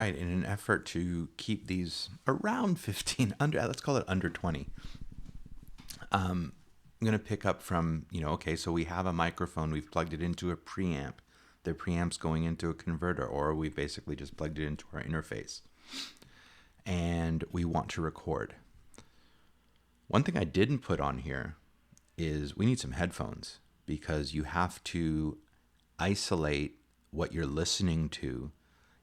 Right, in an effort to keep these around 15, let's call it under 20. I'm going to pick up from, okay, so we have a microphone, we've plugged it into a preamp. The preamp's going into a converter, or we basically just plugged it into our interface. And we want to record. One thing I didn't put on here is we need some headphones, because you have to isolate what you're listening to.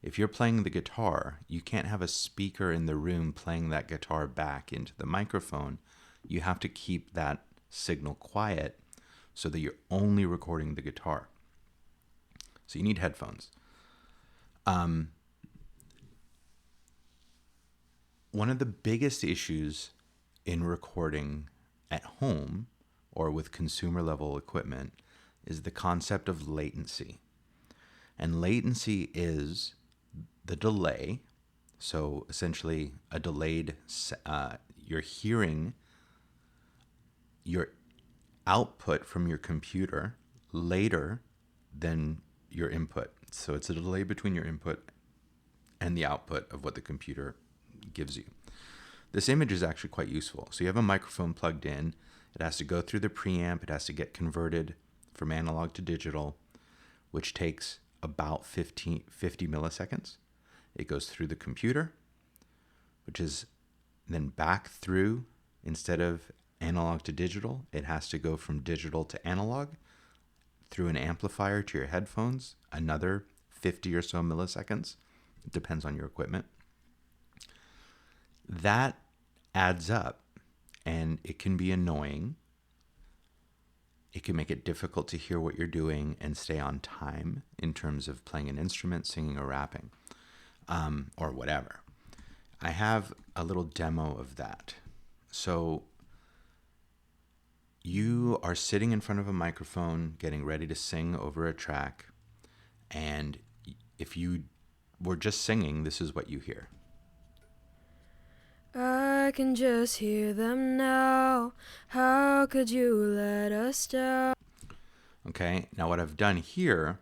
If you're playing the guitar, you can't have a speaker in the room playing that guitar back into the microphone. You have to keep that signal quiet so that you're only recording the guitar. So you need headphones. One of the biggest issues in recording at home or with consumer level equipment is the concept of latency. And latency is the delay. So essentially a delayed, you're hearing your output from your computer later than your input. So it's a delay between your input and the output of what the computer gives you. This image is actually quite useful. So you have a microphone plugged in. It has to go through the preamp. It has to get converted from analog to digital, which takes about 50 milliseconds. It goes through the computer, which is then back through, instead of analog to digital, it has to go from digital to analog through an amplifier to your headphones, another 50 or so milliseconds. It depends on your equipment. That adds up, and it can be annoying. It can make it difficult to hear what you're doing and stay on time in terms of playing an instrument, singing, or rapping, or whatever. I have a little demo of that. So you are sitting in front of a microphone, getting ready to sing over a track, and if you were just singing, this is what you hear. I can just hear them now. How could you let us down? Okay, now what I've done here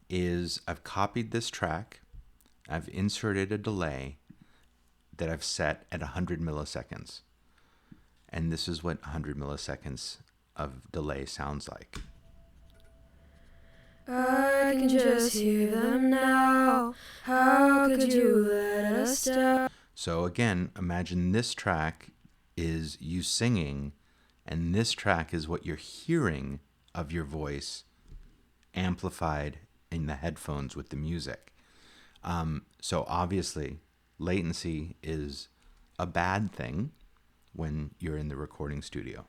is I've copied this track, I've inserted a delay that I've set at 100 milliseconds. And this is what 100 milliseconds of delay sounds like. I can just hear them now. How could you let us down? So again, imagine this track is you singing, and this track is what you're hearing of your voice amplified in the headphones with the music. So obviously, latency is a bad thing when you're in the recording studio.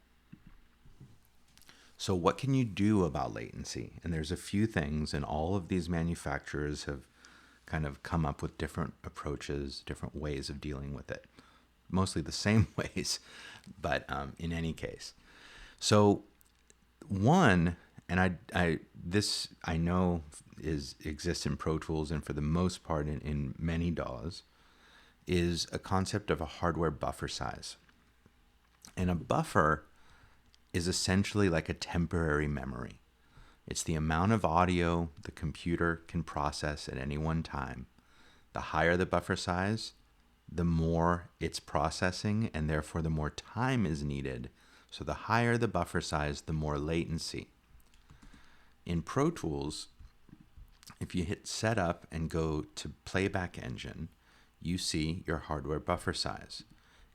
So what can you do about latency? And there's a few things, and all of these manufacturers have kind of come up with different approaches, different ways of dealing with it. Mostly the same ways, but in any case. So one, and I know exists in Pro Tools and for the most part in many DAWs, is a concept of a hardware buffer size. And a buffer is essentially like a temporary memory. It's the amount of audio the computer can process at any one time. The higher the buffer size, the more it's processing, and therefore the more time is needed. So the higher the buffer size, the more latency. In Pro Tools, if you hit Setup and go to Playback Engine, you see your hardware buffer size.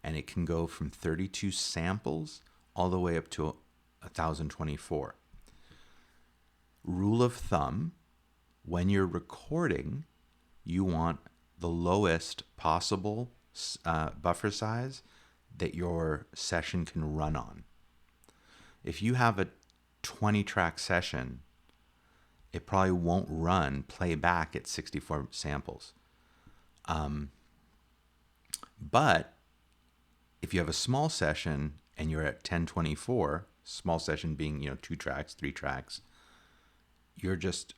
And it can go from 32 samples all the way up to 1024. Rule of thumb, when you're recording, you want the lowest possible buffer size that your session can run on. If you have a 20-track session, it probably won't run playback at 64 samples. But if you have a small session and you're at 1024, small session being 2 tracks, 3 tracks, you're just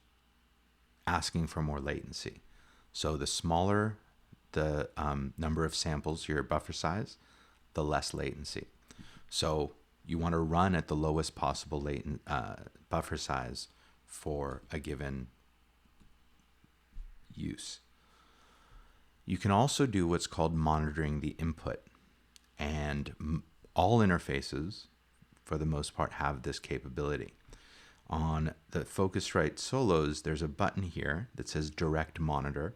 asking for more latency. So the smaller the number of samples, your buffer size, the less latency. So you want to run at the lowest possible buffer size for a given use. You can also do what's called monitoring the input. And all interfaces, for the most part, have this capability. On the Focusrite Solos, there's a button here that says Direct Monitor.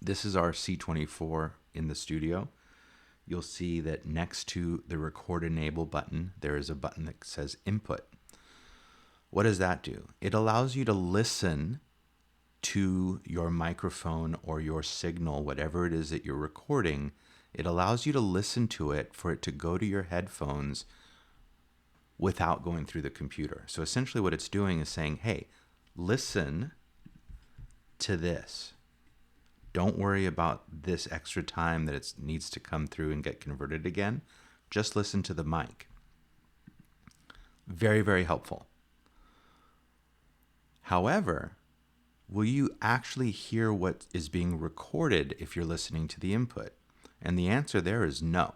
This is our C24 in the studio. You'll see that next to the Record Enable button, there is a button that says Input. What does that do? It allows you to listen to your microphone or your signal, whatever it is that you're recording. It allows you to listen to it for it to go to your headphones without going through the computer. So essentially what it's doing is saying, hey, listen to this. Don't worry about this extra time that it needs to come through and get converted again. Just listen to the mic. Very, very helpful. However, will you actually hear what is being recorded if you're listening to the input? And the answer there is no.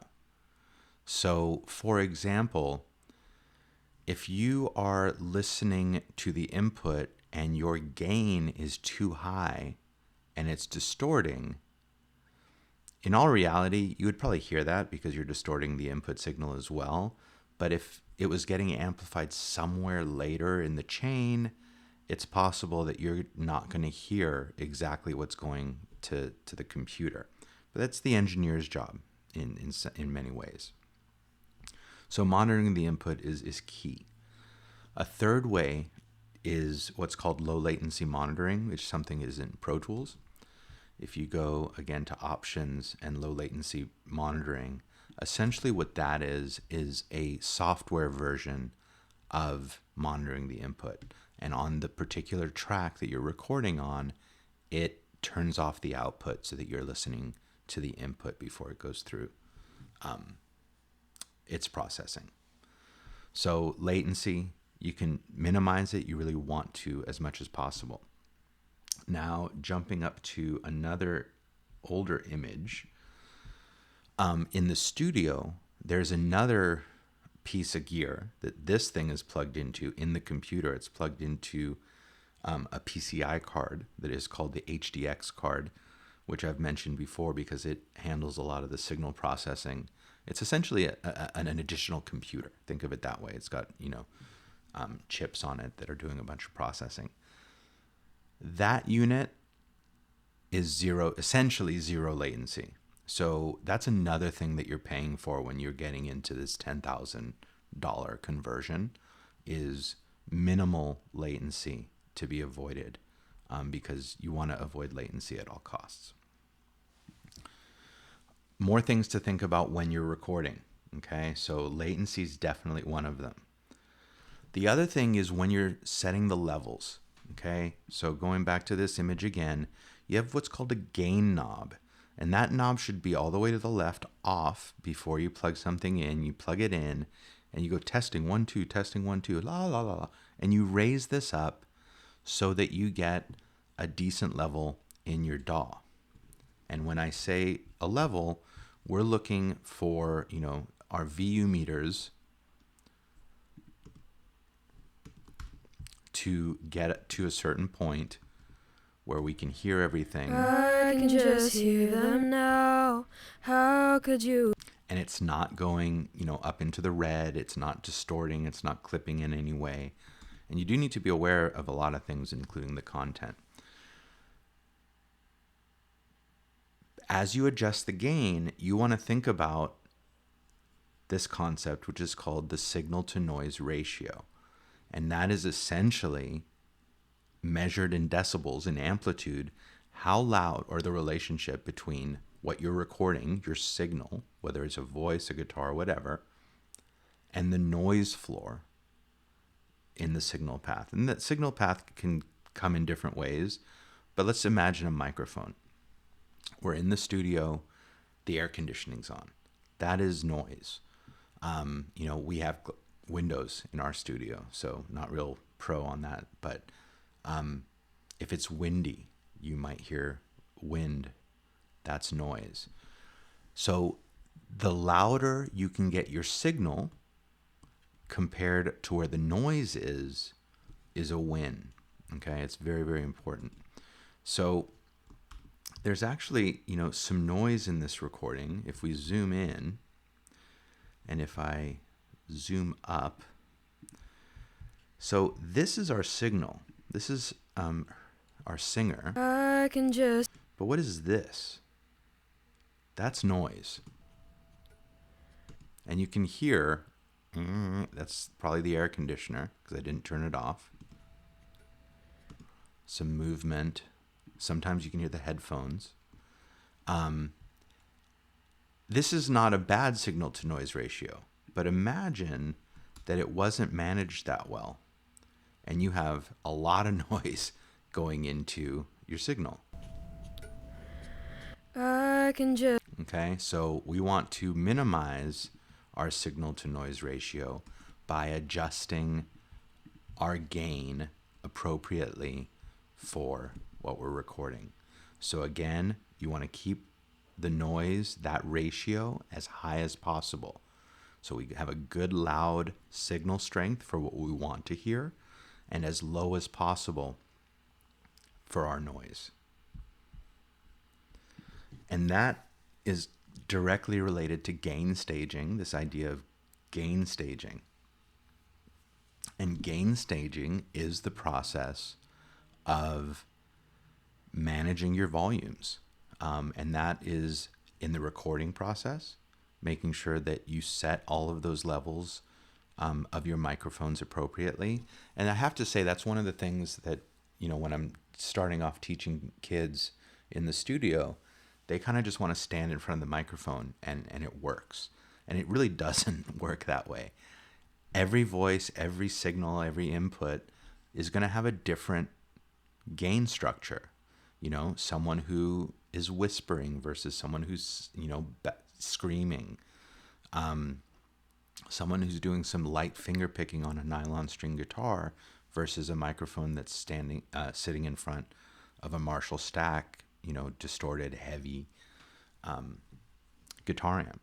So, for example, if you are listening to the input and your gain is too high and it's distorting, in all reality, you would probably hear that because you're distorting the input signal as well. But if it was getting amplified somewhere later in the chain, it's possible that you're not going to hear exactly what's going to the computer. But that's the engineer's job in many ways. So monitoring the input is key. A third way is what's called low latency monitoring, which something is in Pro Tools. If you go again to options and low latency monitoring, essentially what that is a software version of monitoring the input. And on the particular track that you're recording on, it turns off the output so that you're listening to the input before it goes through its processing. So latency, you can minimize it. You really want to as much as possible. Now, jumping up to another older image, in the studio, there's another piece of gear that this thing is plugged into in the computer. It's plugged into a PCI card that is called the HDX card, which I've mentioned before because it handles a lot of the signal processing. It's essentially an additional computer. Think of it that way. It's got, chips on it that are doing a bunch of processing. That unit is essentially zero latency. So that's another thing that you're paying for when you're getting into this $10,000 conversion is minimal latency to be avoided because you want to avoid latency at all costs. More things to think about when you're recording. Okay, so latency is definitely one of them. The other thing is when you're setting the levels. Okay, so going back to this image again, you have what's called a gain knob. And that knob should be all the way to the left off before you plug something in. You plug it in and you go testing 1, 2, testing 1, 2, la, la, la, la. And you raise this up so that you get a decent level in your DAW. And when I say a level, we're looking for, our VU meters to get to a certain point where we can hear everything. I can just hear them now. How could you? And it's not going, up into the red. It's not distorting. It's not clipping in any way. And you do need to be aware of a lot of things, including the content. As you adjust the gain, you want to think about this concept, which is called the signal to noise ratio. And that is essentially measured in decibels in amplitude, how loud, or the relationship between what you're recording, your signal, whether it's a voice, a guitar, whatever, and the noise floor in the signal path. And that signal path can come in different ways, but let's imagine a microphone. We're in the studio, the air conditioning's on. That is noise. We have windows in our studio, so not real pro on that, but if it's windy, you might hear wind. That's noise. So the louder you can get your signal compared to where the noise is a win. Okay, it's very, very important. So there's actually, some noise in this recording. If we zoom in, and if I zoom up, so this is our signal. This is our singer. I can just. But what is this? That's noise. And you can hear, that's probably the air conditioner because I didn't turn it off. Some movement. Sometimes you can hear the headphones. This is not a bad signal to noise ratio, but imagine that it wasn't managed that well and you have a lot of noise going into your signal. I can just. Okay, so we want to minimize our signal to noise ratio by adjusting our gain appropriately for what we're recording. So again, you want to keep the noise, that ratio, as high as possible. So we have a good loud signal strength for what we want to hear and as low as possible for our noise. And that is directly related to gain staging, this idea of gain staging. And gain staging is the process of managing your volumes. And that is in the recording process, making sure that you set all of those levels of your microphones appropriately. And I have to say, that's one of the things that, when I'm starting off teaching kids in the studio, they kind of just want to stand in front of the microphone and it works. And it really doesn't work that way. Every voice, every signal, every input is going to have a different gain structure. Someone who is whispering versus someone who's, screaming. Someone who's doing some light finger picking on a nylon string guitar versus a microphone that's sitting in front of a Marshall stack, distorted, heavy guitar amp.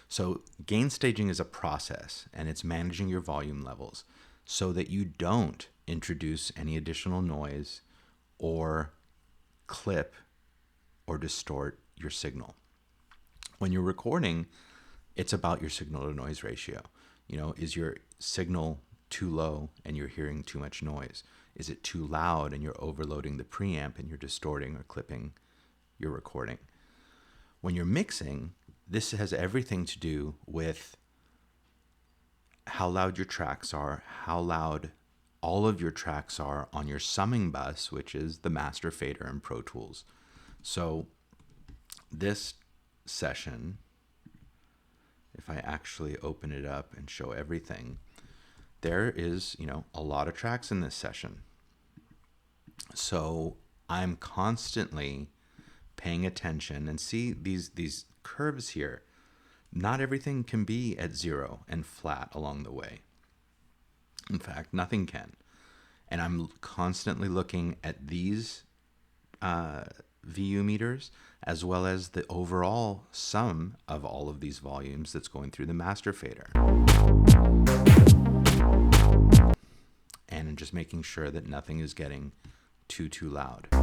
So gain staging is a process, and it's managing your volume levels so that you don't introduce any additional noise or clip or distort your signal. When you're recording, it's about your signal to noise ratio. Is your signal too low and you're hearing too much noise? Is it too loud and you're overloading the preamp and you're distorting or clipping your recording? When you're mixing, this has everything to do with how loud your tracks are, how loud all of your tracks are on your summing bus, which is the master fader in Pro Tools. So this session, if I actually open it up and show everything, there is, a lot of tracks in this session. So I'm constantly paying attention and see these curves here. Not everything can be at 0 and flat along the way. In fact, nothing can. And I'm constantly looking at these VU meters as well as the overall sum of all of these volumes that's going through the master fader. And just making sure that nothing is getting too loud. I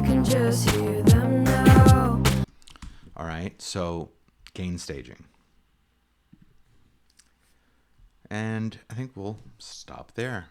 can just hear them now. All right, so gain staging. And I think we'll stop there.